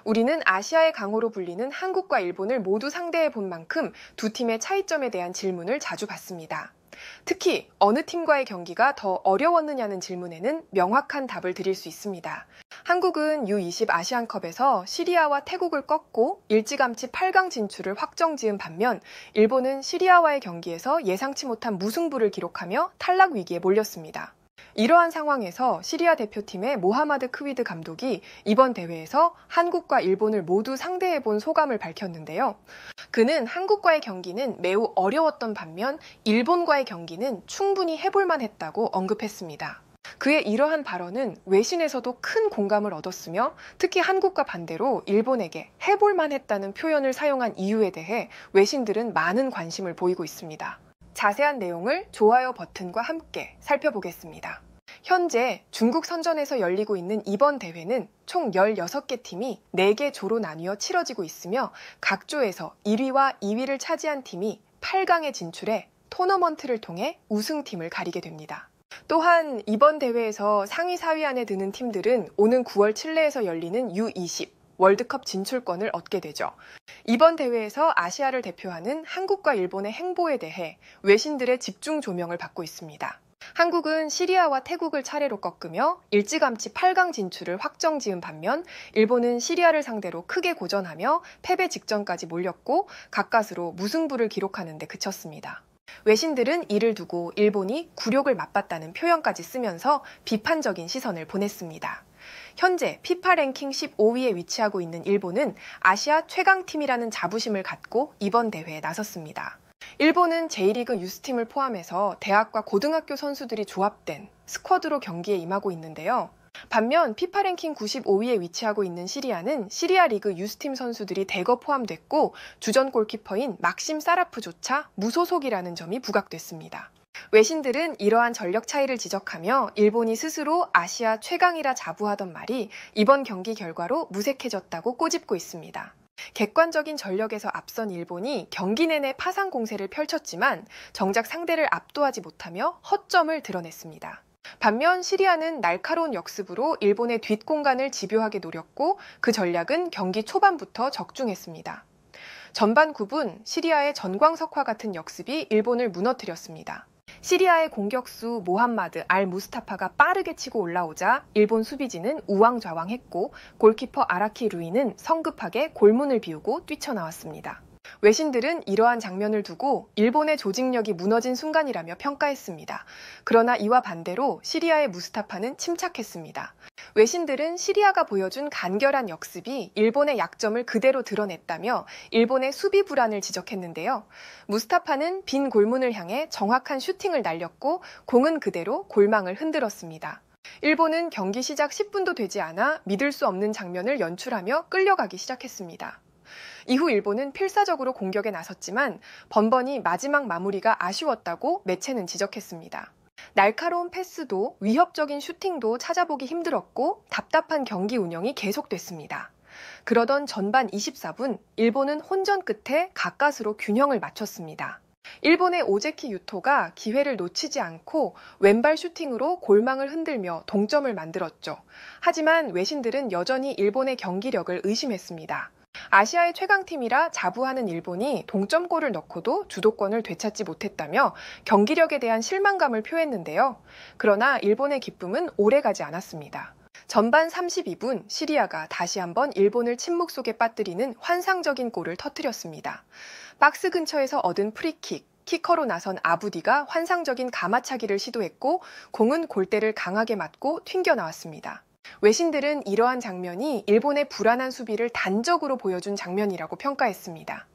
우리는 아시아의 강호로 불리는 한국과 일본을 모두 상대해 본 만큼 두 팀의 차이점에 대한 질문을 자주 받습니다. 특히 어느 팀과의 경기가 더 어려웠느냐는 질문에는 명확한 답을 드릴 수 있습니다. 한국은 U20 아시안컵에서 시리아와 태국을 꺾고 일찌감치 8강 진출을 확정지은 반면 일본은 시리아와의 경기에서 예상치 못한 무승부를 기록하며 탈락 위기에 몰렸습니다. 이러한 상황에서 시리아 대표팀의 모하마드 크위드 감독이 이번 대회에서 한국과 일본을 모두 상대해본 소감을 밝혔는데요. 그는 한국과의 경기는 매우 어려웠던 반면 일본과의 경기는 충분히 해볼만 했다고 언급했습니다. 그의 이러한 발언은 외신에서도 큰 공감을 얻었으며 특히 한국과 반대로 일본에게 해볼만 했다는 표현을 사용한 이유에 대해 외신들은 많은 관심을 보이고 있습니다. 자세한 내용을 좋아요 버튼과 함께 살펴보겠습니다. 현재 중국 선전에서 열리고 있는 이번 대회는 총 16개 팀이 4개 조로 나뉘어 치러지고 있으며 각 조에서 1위와 2위를 차지한 팀이 8강에 진출해 토너먼트를 통해 우승팀을 가리게 됩니다. 또한 이번 대회에서 상위 4위 안에 드는 팀들은 오는 9월 칠레에서 열리는 U20 월드컵 진출권을 얻게 되죠. 이번 대회에서 아시아를 대표하는 한국과 일본의 행보에 대해 외신들의 집중 조명을 받고 있습니다. 한국은 시리아와 태국을 차례로 꺾으며 일찌감치 8강 진출을 확정지은 반면 일본은 시리아를 상대로 크게 고전하며 패배 직전까지 몰렸고 가까스로 무승부를 기록하는 데 그쳤습니다. 외신들은 이를 두고 일본이 굴욕을 맛봤다는 표현까지 쓰면서 비판적인 시선을 보냈습니다. 현재 피파 랭킹 15위에 위치하고 있는 일본은 아시아 최강팀이라는 자부심을 갖고 이번 대회에 나섰습니다. 일본은 J리그 유스팀을 포함해서 대학과 고등학교 선수들이 조합된 스쿼드로 경기에 임하고 있는데요. 반면 피파 랭킹 95위에 위치하고 있는 시리아는 시리아 리그 유스팀 선수들이 대거 포함됐고 주전 골키퍼인 막심 사라프조차 무소속이라는 점이 부각됐습니다. 외신들은 이러한 전력 차이를 지적하며 일본이 스스로 아시아 최강이라 자부하던 말이 이번 경기 결과로 무색해졌다고 꼬집고 있습니다. 객관적인 전력에서 앞선 일본이 경기 내내 파상 공세를 펼쳤지만 정작 상대를 압도하지 못하며 허점을 드러냈습니다. 반면 시리아는 날카로운 역습으로 일본의 뒷공간을 집요하게 노렸고 그 전략은 경기 초반부터 적중했습니다. 전반 9분 시리아의 전광석화 같은 역습이 일본을 무너뜨렸습니다. 시리아의 공격수 모함마드 알 무스타파가 빠르게 치고 올라오자 일본 수비진은 우왕좌왕했고 골키퍼 아라키 루이는 성급하게 골문을 비우고 뛰쳐나왔습니다. 외신들은 이러한 장면을 두고 일본의 조직력이 무너진 순간이라며 평가했습니다. 그러나 이와 반대로 시리아의 무스타파는 침착했습니다. 외신들은 시리아가 보여준 간결한 역습이 일본의 약점을 그대로 드러냈다며 일본의 수비 불안을 지적했는데요. 무스타파는 빈 골문을 향해 정확한 슈팅을 날렸고 공은 그대로 골망을 흔들었습니다. 일본은 경기 시작 10분도 되지 않아 믿을 수 없는 장면을 연출하며 끌려가기 시작했습니다. 이후 일본은 필사적으로 공격에 나섰지만 번번이 마지막 마무리가 아쉬웠다고 매체는 지적했습니다. 날카로운 패스도 위협적인 슈팅도 찾아보기 힘들었고 답답한 경기 운영이 계속됐습니다. 그러던 전반 24분 일본은 혼전 끝에 가까스로 균형을 맞췄습니다. 일본의 오제키 유토가 기회를 놓치지 않고 왼발 슈팅으로 골망을 흔들며 동점을 만들었죠. 하지만 외신들은 여전히 일본의 경기력을 의심했습니다. 아시아의 최강팀이라 자부하는 일본이 동점골을 넣고도 주도권을 되찾지 못했다며 경기력에 대한 실망감을 표했는데요. 그러나 일본의 기쁨은 오래가지 않았습니다. 전반 32분 시리아가 다시 한번 일본을 침묵 속에 빠뜨리는 환상적인 골을 터뜨렸습니다. 박스 근처에서 얻은 프리킥, 키커로 나선 아부디가 환상적인 가마차기를 시도했고 공은 골대를 강하게 맞고 튕겨나왔습니다. 외신들은 이러한 장면이 일본의 불안한 수비를 단적으로 보여준 장면이라고 평가했습니다.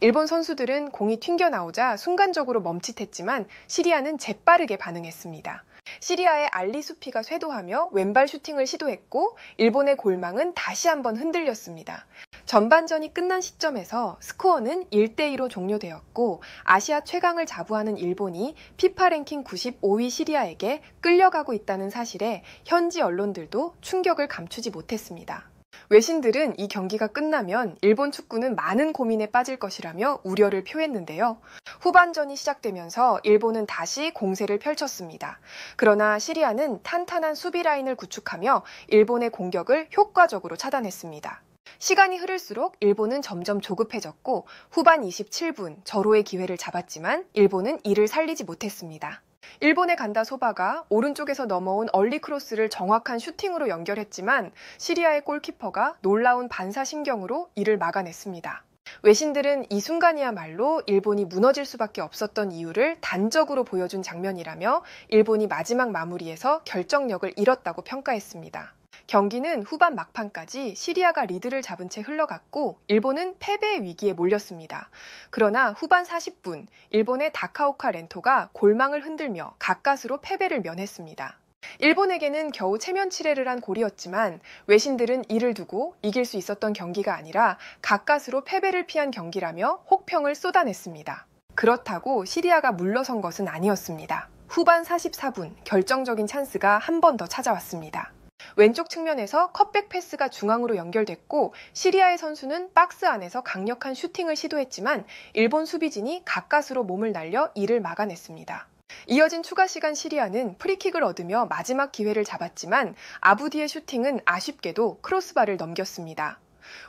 일본 선수들은 공이 튕겨나오자 순간적으로 멈칫했지만 시리아는 재빠르게 반응했습니다. 시리아의 알리 수피가 쇄도하며 왼발 슈팅을 시도했고 일본의 골망은 다시 한번 흔들렸습니다. 전반전이 끝난 시점에서 스코어는 1대2로 종료되었고 아시아 최강을 자부하는 일본이 피파 랭킹 95위 시리아에게 끌려가고 있다는 사실에 현지 언론들도 충격을 감추지 못했습니다. 외신들은 이 경기가 끝나면 일본 축구는 많은 고민에 빠질 것이라며 우려를 표했는데요. 후반전이 시작되면서 일본은 다시 공세를 펼쳤습니다. 그러나 시리아는 탄탄한 수비 라인을 구축하며 일본의 공격을 효과적으로 차단했습니다. 시간이 흐를수록 일본은 점점 조급해졌고 후반 27분 절호의 기회를 잡았지만 일본은 이를 살리지 못했습니다. 일본의 간다 소바가 오른쪽에서 넘어온 얼리 크로스를 정확한 슈팅으로 연결했지만 시리아의 골키퍼가 놀라운 반사신경으로 이를 막아냈습니다. 외신들은 이 순간이야말로 일본이 무너질 수밖에 없었던 이유를 단적으로 보여준 장면이라며 일본이 마지막 마무리에서 결정력을 잃었다고 평가했습니다. 경기는 후반 막판까지 시리아가 리드를 잡은 채 흘러갔고 일본은 패배의 위기에 몰렸습니다. 그러나 후반 40분 일본의 다카오카 렌토가 골망을 흔들며 가까스로 패배를 면했습니다. 일본에게는 겨우 체면치레를 한 골이었지만 외신들은 이를 두고 이길 수 있었던 경기가 아니라 가까스로 패배를 피한 경기라며 혹평을 쏟아냈습니다. 그렇다고 시리아가 물러선 것은 아니었습니다. 후반 44분 결정적인 찬스가 한 번 더 찾아왔습니다. 왼쪽 측면에서 컷백 패스가 중앙으로 연결됐고 시리아의 선수는 박스 안에서 강력한 슈팅을 시도했지만 일본 수비진이 가까스로 몸을 날려 이를 막아냈습니다. 이어진 추가 시간 시리아는 프리킥을 얻으며 마지막 기회를 잡았지만 아부디의 슈팅은 아쉽게도 크로스바를 넘겼습니다.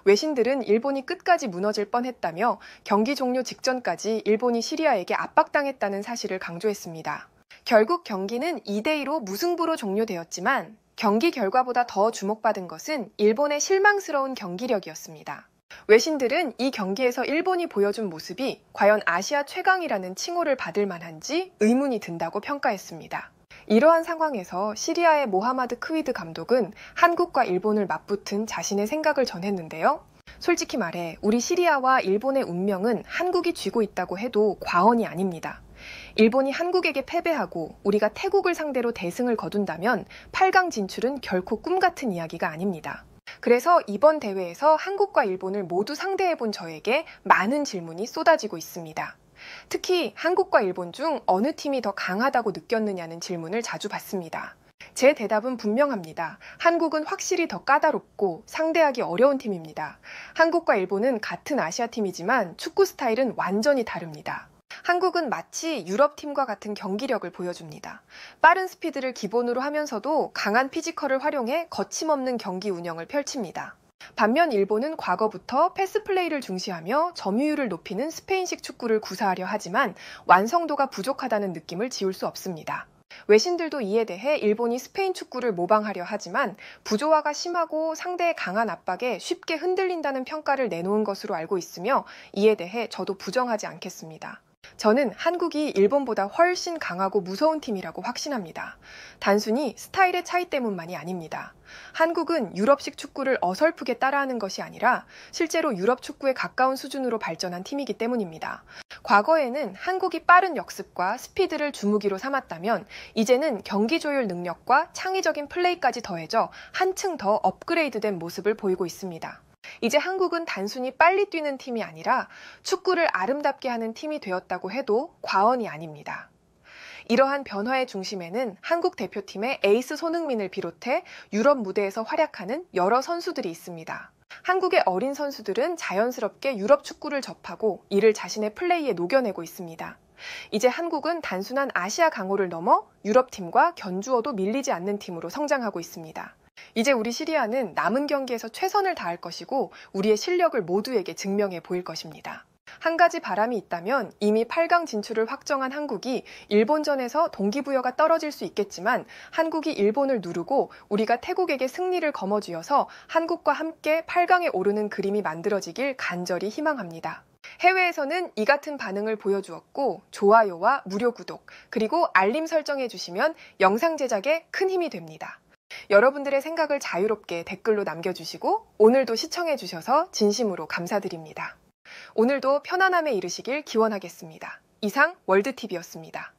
외신들은 일본이 끝까지 무너질 뻔했다며 경기 종료 직전까지 일본이 시리아에게 압박당했다는 사실을 강조했습니다. 결국 경기는 2대2로 무승부로 종료되었지만 경기 결과보다 더 주목받은 것은 일본의 실망스러운 경기력이었습니다. 외신들은 이 경기에서 일본이 보여준 모습이 과연 아시아 최강이라는 칭호를 받을 만한지 의문이 든다고 평가했습니다. 이러한 상황에서 시리아의 모하마드 크위드 감독은 한국과 일본을 맞붙은 자신의 생각을 전했는데요. 솔직히 말해 우리 시리아와 일본의 운명은 한국이 쥐고 있다고 해도 과언이 아닙니다. 일본이 한국에게 패배하고 우리가 태국을 상대로 대승을 거둔다면 8강 진출은 결코 꿈 같은 이야기가 아닙니다. 그래서 이번 대회에서 한국과 일본을 모두 상대해본 저에게 많은 질문이 쏟아지고 있습니다. 특히 한국과 일본 중 어느 팀이 더 강하다고 느꼈느냐는 질문을 자주 받습니다. 제 대답은 분명합니다. 한국은 확실히 더 까다롭고 상대하기 어려운 팀입니다. 한국과 일본은 같은 아시아 팀이지만 축구 스타일은 완전히 다릅니다. 한국은 마치 유럽팀과 같은 경기력을 보여줍니다. 빠른 스피드를 기본으로 하면서도 강한 피지컬을 활용해 거침없는 경기 운영을 펼칩니다. 반면 일본은 과거부터 패스 플레이를 중시하며 점유율을 높이는 스페인식 축구를 구사하려 하지만 완성도가 부족하다는 느낌을 지울 수 없습니다. 외신들도 이에 대해 일본이 스페인 축구를 모방하려 하지만 부조화가 심하고 상대의 강한 압박에 쉽게 흔들린다는 평가를 내놓은 것으로 알고 있으며 이에 대해 저도 부정하지 않겠습니다. 저는 한국이 일본보다 훨씬 강하고 무서운 팀이라고 확신합니다. 단순히 스타일의 차이 때문만이 아닙니다. 한국은 유럽식 축구를 어설프게 따라하는 것이 아니라 실제로 유럽 축구에 가까운 수준으로 발전한 팀이기 때문입니다. 과거에는 한국이 빠른 역습과 스피드를 주무기로 삼았다면 이제는 경기 조율 능력과 창의적인 플레이까지 더해져 한층 더 업그레이드된 모습을 보이고 있습니다. 이제 한국은 단순히 빨리 뛰는 팀이 아니라 축구를 아름답게 하는 팀이 되었다고 해도 과언이 아닙니다. 이러한 변화의 중심에는 한국 대표팀의 에이스 손흥민을 비롯해 유럽 무대에서 활약하는 여러 선수들이 있습니다. 한국의 어린 선수들은 자연스럽게 유럽 축구를 접하고 이를 자신의 플레이에 녹여내고 있습니다. 이제 한국은 단순한 아시아 강호를 넘어 유럽팀과 견주어도 밀리지 않는 팀으로 성장하고 있습니다. 이제 우리 시리아는 남은 경기에서 최선을 다할 것이고 우리의 실력을 모두에게 증명해 보일 것입니다. 한 가지 바람이 있다면 이미 8강 진출을 확정한 한국이 일본전에서 동기부여가 떨어질 수 있겠지만 한국이 일본을 누르고 우리가 태국에게 승리를 거머쥐어서 한국과 함께 8강에 오르는 그림이 만들어지길 간절히 희망합니다. 해외에서는 이 같은 반응을 보여주었고 좋아요와 무료 구독 그리고 알림 설정해 주시면 영상 제작에 큰 힘이 됩니다. 여러분들의 생각을 자유롭게 댓글로 남겨주시고 오늘도 시청해 주셔서 진심으로 감사드립니다. 오늘도 편안함에 이르시길 기원하겠습니다. 이상 월드TV였습니다.